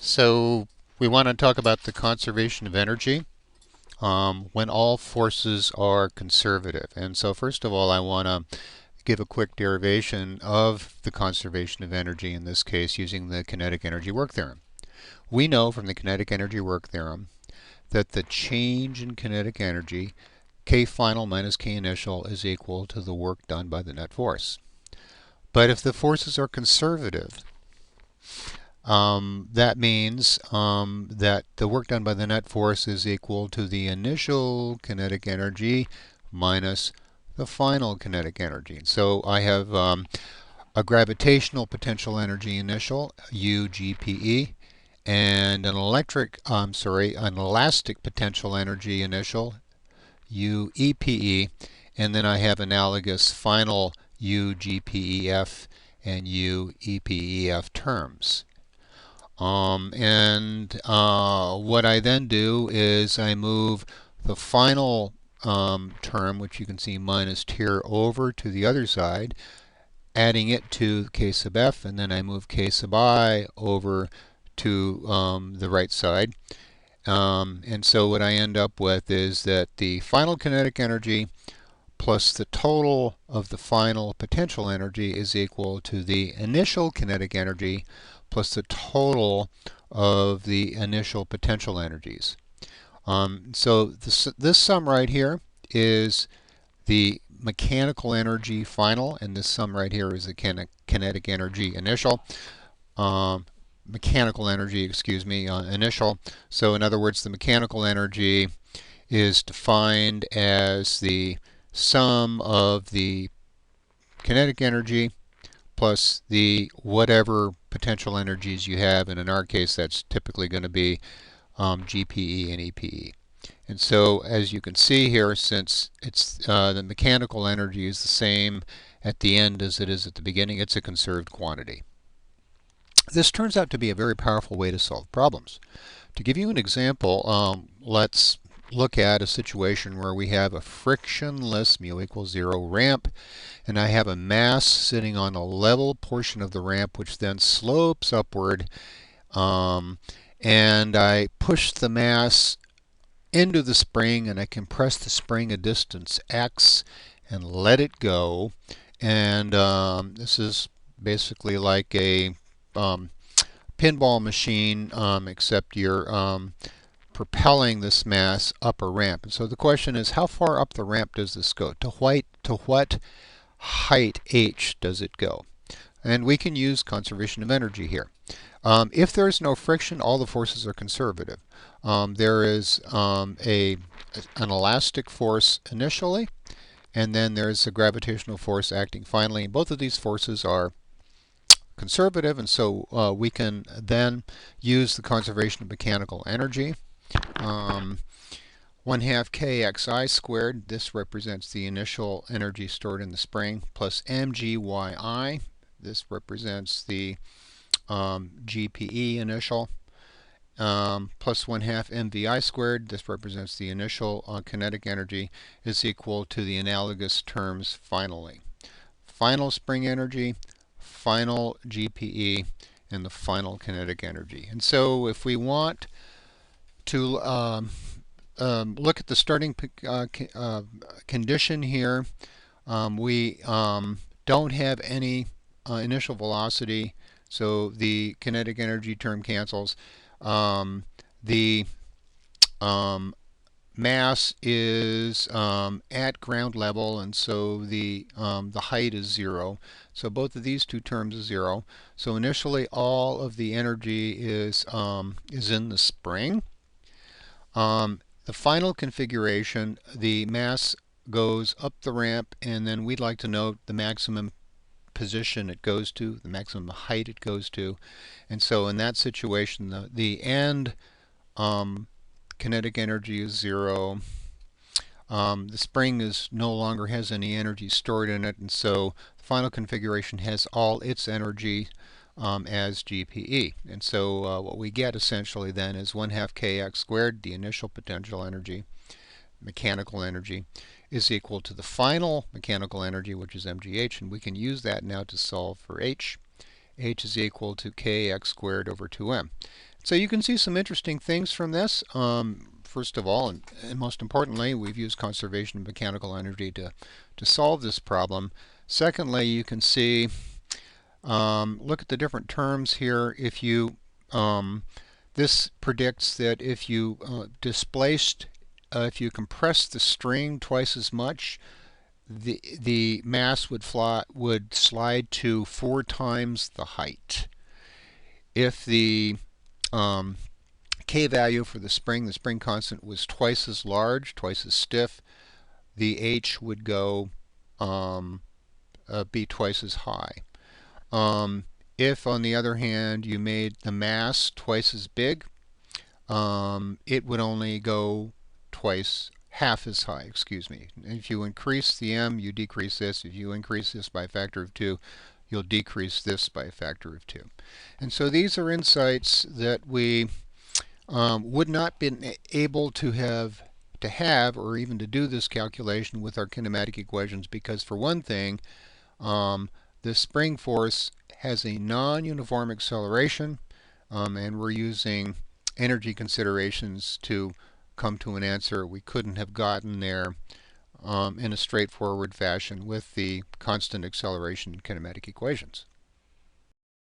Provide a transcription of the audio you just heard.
So we want to talk about the conservation of energy when all forces are conservative. And so first of all, I want to give a quick derivation of the conservation of energy, in this case using the kinetic energy work theorem. We know from the kinetic energy work theorem that the change in kinetic energy, K final minus K initial, is equal to the work done by the net force. But if the forces are conservative, that means that the work done by the net force is equal to the initial kinetic energy minus the final kinetic energy. So I have a gravitational potential energy initial, UGPE, and an an elastic potential energy initial, UEPE, and then I have analogous final UGPEF and UEPEF terms. What I then do is I move the final term, which you can see minus here, over to the other side, adding it to K sub f, and then I move K sub I over to the right side. And so what I end up with is that the final kinetic energy plus the total of the final potential energy is equal to the initial kinetic energy plus the total of the initial potential energies. So this sum right here is the mechanical energy final, and this sum right here is the kinetic energy initial. Mechanical energy, excuse me, initial. So in other words, the mechanical energy is defined as the sum of the kinetic energy plus the whatever potential energies you have, and in our case that's typically going to be GPE and EPE. And so as you can see here, since it's the mechanical energy is the same at the end as it is at the beginning, it's a conserved quantity. This turns out to be a very powerful way to solve problems. To give you an example, let's look at a situation where we have a frictionless mu equals 0 ramp, and I have a mass sitting on a level portion of the ramp which then slopes upward, and I push the mass into the spring and I compress the spring a distance x and let it go. And this is basically like a pinball machine, except you're propelling this mass up a ramp. And so the question is, how far up the ramp does this go? To what height h does it go? And we can use conservation of energy here. If there is no friction, all the forces are conservative. There is an elastic force initially, and then there's a gravitational force acting finally. Both of these forces are conservative, and so we can then use the conservation of mechanical energy. 1/2 kxi squared, this represents the initial energy stored in the spring, plus mgyi, this represents the GPE initial, plus 1/2 mvi squared, this represents the initial kinetic energy, is equal to the analogous terms finally. Final spring energy, final GPE, and the final kinetic energy. And so if we want to look at the starting condition here, we don't have any initial velocity, so the kinetic energy term cancels. The mass is at ground level, and so the height is 0. So both of these two terms are 0. So initially all of the energy is in the spring. The final configuration, the mass goes up the ramp, and then we'd like to note the maximum position it goes to, the maximum height it goes to. And so in that situation, the end kinetic energy is 0. The spring is no longer has any energy stored in it, and so the final configuration has all its energy as GPE. And so what we get essentially then is 1/2 kx squared, the initial potential energy, mechanical energy, is equal to the final mechanical energy, which is mgh, and we can use that now to solve for h. h is equal to kx squared over 2m. So you can see some interesting things from this. First of all, and most importantly, we've used conservation of mechanical energy to solve this problem. Secondly, you can see, look at the different terms here. If you this predicts that if you if you compress the string twice as much, the mass would slide to 4 times the height. If the K value for the spring constant, was twice as large, twice as stiff, the H would go be twice as high. If, on the other hand, you made the mass twice as big, it would only go half as high, excuse me. If you increase the m, you decrease this. If you increase this by a factor of 2, you'll decrease this by a factor of 2. And so these are insights that we would not been able to have or even to do this calculation with our kinematic equations, because for one thing, the spring force has a non-uniform acceleration, and we're using energy considerations to come to an answer we couldn't have gotten there in a straightforward fashion with the constant acceleration kinematic equations.